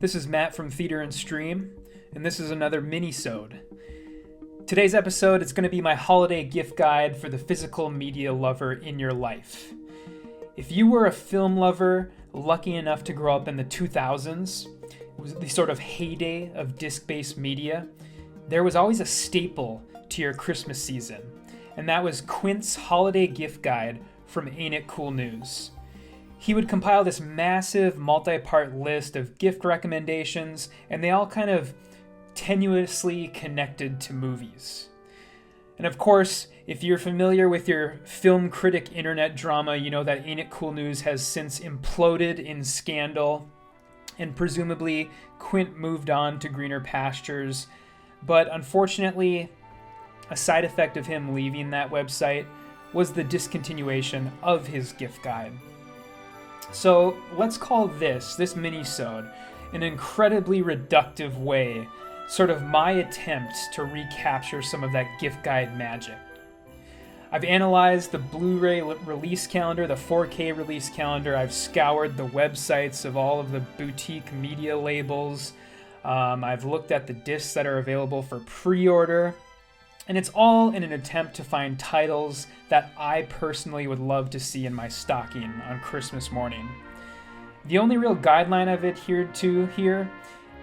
This is Matt from Theater and Stream, and this is another Minisode. Today's episode is going to be my holiday gift guide for the physical media lover in your life. If you were a film lover lucky enough to grow up in the 2000s, it was the sort of heyday of disc-based media, there was always a staple to your Christmas season, and that was Quint's holiday gift guide from Ain't It Cool News. He would compile this massive multi-part list of gift recommendations, and they all kind of tenuously connected to movies. And of course, if you're familiar with your film critic internet drama, you know that Ain't It Cool News has since imploded in scandal, and presumably Quint moved on to greener pastures. But unfortunately, a side effect of him leaving that website was the discontinuation of his gift guide. So let's call this Minisode, an incredibly reductive way, sort of my attempt to recapture some of that gift guide magic. I've analyzed the Blu-ray release calendar, the 4K release calendar. I've scoured the websites of all of the boutique media labels. I've looked at the discs that are available for pre-order. And it's all in an attempt to find titles that I personally would love to see in my stocking on Christmas morning. The only real guideline I've adhered to here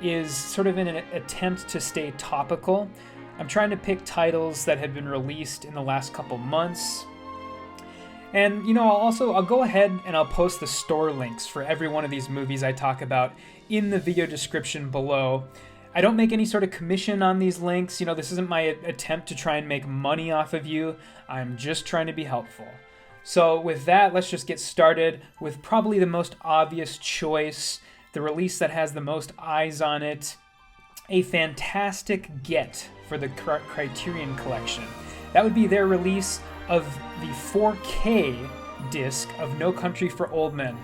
is sort of in an attempt to stay topical. I'm trying to pick titles that have been released in the last couple months. And, I'll go ahead and I'll post the store links for every one of these movies I talk about in the video description below. I don't make any sort of commission on these links. This isn't my attempt to try and make money off of you. I'm just trying to be helpful. So with that, let's just get started with probably the most obvious choice, the release that has the most eyes on it, a fantastic get for the Criterion Collection. That would be their release of the 4K disc of No Country for Old Men.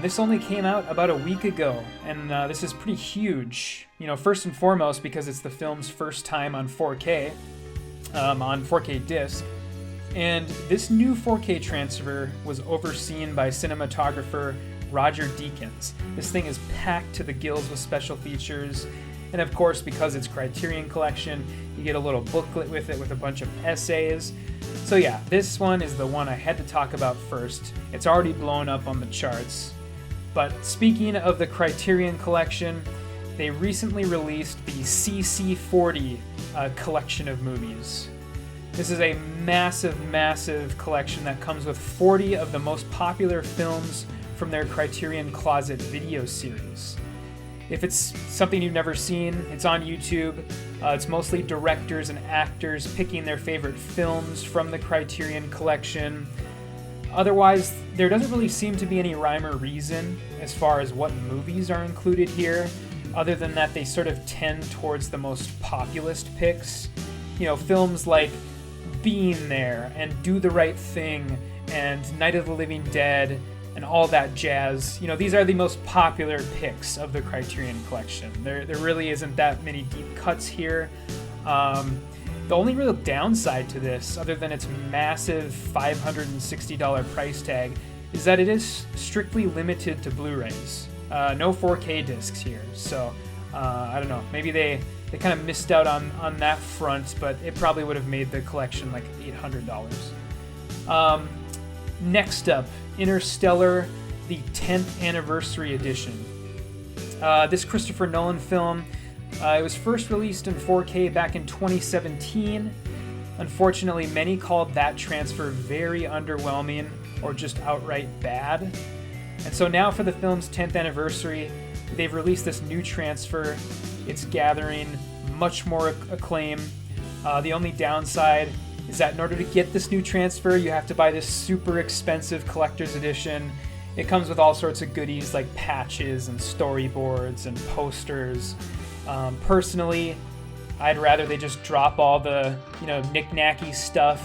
This only came out about a week ago, and this is pretty huge. First and foremost because it's the film's first time on 4K, on 4K disc. And this new 4K transfer was overseen by cinematographer Roger Deakins. This thing is packed to the gills with special features. And of course, because it's Criterion Collection, you get a little booklet with it with a bunch of essays. So yeah, this one is the one I had to talk about first. It's already blown up on the charts. But speaking of the Criterion Collection, they recently released the CC40 collection of movies. This is a massive, massive collection that comes with 40 of the most popular films from their Criterion Closet video series. If it's something you've never seen, it's on YouTube. It's mostly directors and actors picking their favorite films from the Criterion Collection. Otherwise, there doesn't really seem to be any rhyme or reason as far as what movies are included here, other than that they sort of tend towards the most populist picks. Films like Being There and Do the Right Thing and Night of the Living Dead and all that jazz. These are the most popular picks of the Criterion Collection. There really isn't that many deep cuts here. The only real downside to this, other than its massive $560 price tag, is that it is strictly limited to Blu-rays. No 4K discs here. So, I don't know. Maybe they kind of missed out on that front, but it probably would have made the collection like $800. Next up, Interstellar, the 10th Anniversary Edition. This Christopher Nolan film, it was first released in 4K back in 2017. Unfortunately, many called that transfer very underwhelming or just outright bad. And so now for the film's 10th anniversary, they've released this new transfer. It's gathering much more acclaim. The only downside is that in order to get this new transfer, you have to buy this super expensive collector's edition. It comes with all sorts of goodies like patches and storyboards and posters. Personally, I'd rather they just drop all the, knick-knacky stuff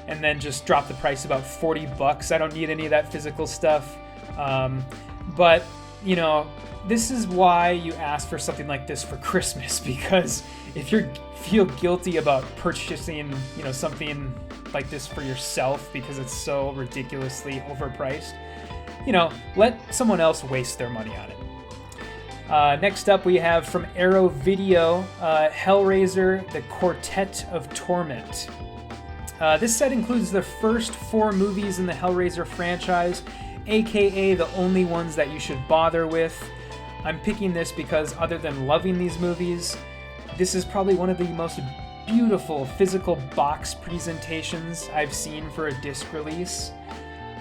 and then just drop the price about $40. I don't need any of that physical stuff. But this is why you ask for something like this for Christmas, because if you feel guilty about purchasing, something like this for yourself because it's so ridiculously overpriced, let someone else waste their money on it. Next up, we have from Arrow Video, Hellraiser, The Quartet of Torment. This set includes the first 4 movies in the Hellraiser franchise, aka the only ones that you should bother with. I'm picking this because other than loving these movies, this is probably one of the most beautiful physical box presentations I've seen for a disc release.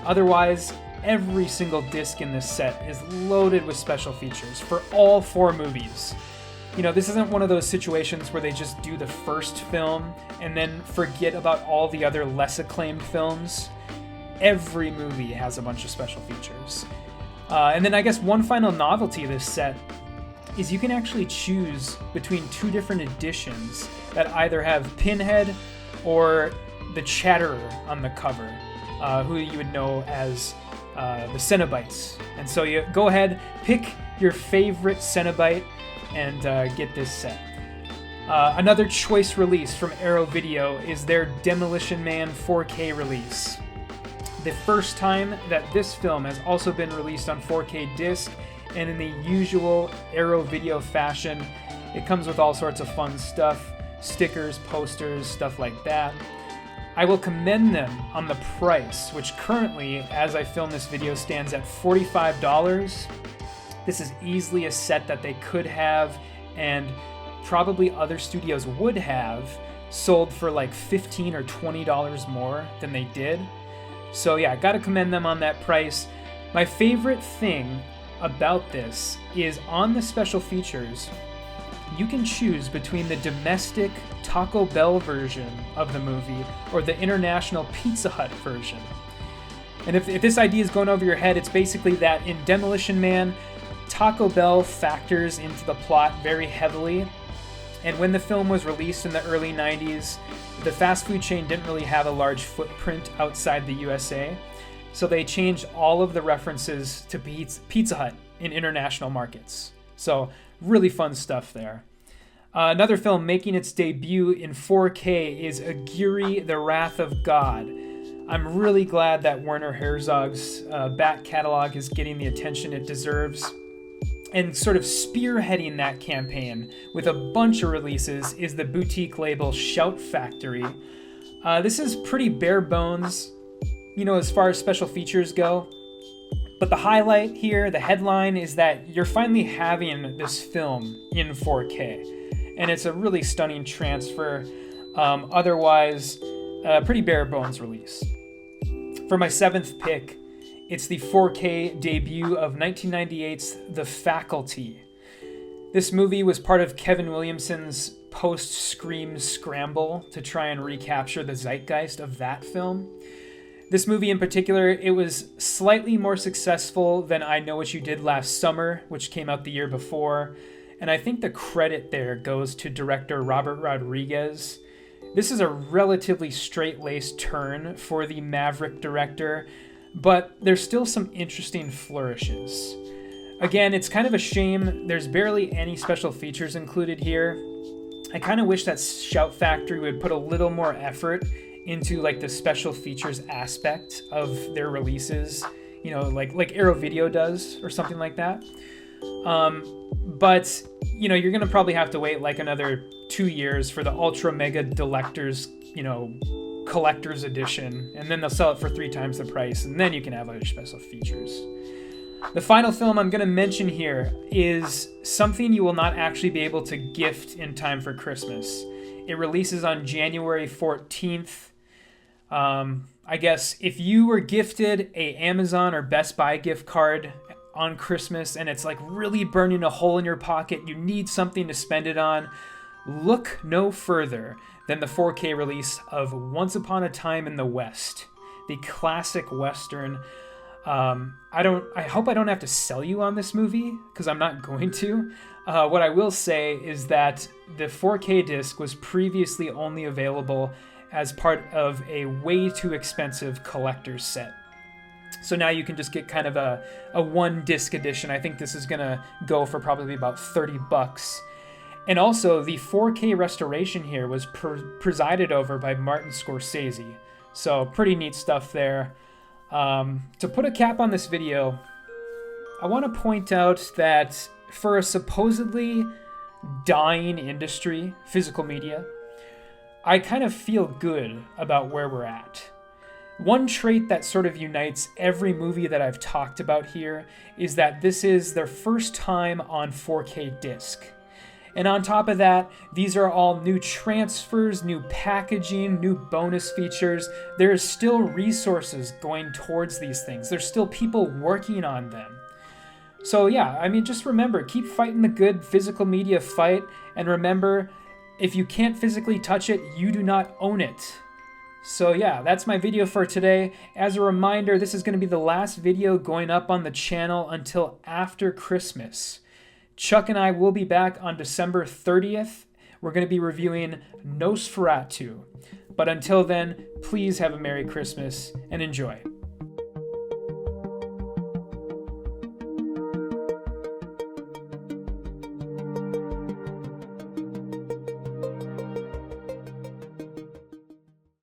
Otherwise, every single disc in this set is loaded with special features for all 4 movies. You know, this isn't one of those situations where they just do the first film and then forget about all the other less acclaimed films. Every movie has a bunch of special features. And then I guess one final novelty of this set is you can actually choose between 2 different editions that either have Pinhead or the Chatterer on the cover, who you would know as the Cenobites. And so you go ahead, pick your favorite Cenobite, and get this set. Another choice release from Arrow Video is their Demolition Man 4K release. The first time that this film has also been released on 4K disc, and in the usual Arrow Video fashion, it comes with all sorts of fun stuff, stickers, posters, stuff like that. I will commend them on the price, which currently, as I film this video, stands at $45. This is easily a set that they could have, and probably other studios would have, sold for like $15 or $20 more than they did. So yeah, gotta commend them on that price. My favorite thing about this is on the special features, you can choose between the domestic Taco Bell version of the movie or the international Pizza Hut version. And if this idea is going over your head, it's basically that in Demolition Man, Taco Bell factors into the plot very heavily. And when the film was released in the early 90s, the fast food chain didn't really have a large footprint outside the USA. So they changed all of the references to Pizza Hut in international markets. So really fun stuff there. Another film making its debut in 4K is Aguirre, The Wrath of God. I'm really glad that Werner Herzog's back catalog is getting the attention it deserves. And sort of spearheading that campaign with a bunch of releases is the boutique label Shout Factory. This is pretty bare bones, you know, as far as special features go. But the highlight here, the headline, is that you're finally having this film in 4K. And it's a really stunning transfer. Otherwise, a pretty bare bones release. For my 7th pick, it's the 4K debut of 1998's The Faculty. This movie was part of Kevin Williamson's post-Scream scramble to try and recapture the zeitgeist of that film. This movie in particular, it was slightly more successful than I Know What You Did Last Summer, which came out the year before, and I think the credit there goes to director Robert Rodriguez. This is a relatively straight-laced turn for the Maverick director, but there's still some interesting flourishes. Again, it's kind of a shame there's barely any special features included here. I kind of wish that Shout Factory would put a little more effort into like the special features aspect of their releases, you know, like Arrow Video does or something like that. But, you know, you're going to probably have to wait like another 2 years for the Ultra Mega Delectors, you know, collector's edition, and then they'll sell it for 3 times the price, and then you can have other special features. The final film I'm going to mention here is something you will not actually be able to gift in time for Christmas. It releases on January 14th. I guess if you were gifted a Amazon or Best Buy gift card on Christmas and it's like really burning a hole in your pocket, you need something to spend it on, look no further than the 4K release of Once Upon a Time in the West, the classic Western. I hope I don't have to sell you on this movie, because I'm not going to. What I will say is that the 4K disc was previously only available as part of a way too expensive collector's set. So now you can just get kind of a 1-disc edition. I think this is going to go for probably about $30. And also, the 4K restoration here was presided over by Martin Scorsese. So, pretty neat stuff there. To put a cap on this video, I want to point out that for a supposedly dying industry, physical media, I kind of feel good about where we're at. One trait that sort of unites every movie that I've talked about here is that this is their first time on 4K disc. And on top of that, these are all new transfers, new packaging, new bonus features. There is still resources going towards these things. There's still people working on them. So yeah, I mean, just remember, keep fighting the good physical media fight, and remember, if you can't physically touch it, you do not own it. So yeah, that's my video for today. As a reminder, this is going to be the last video going up on the channel until after Christmas. Chuck and I will be back on December 30th. We're going to be reviewing Nosferatu. But until then, please have a Merry Christmas and enjoy.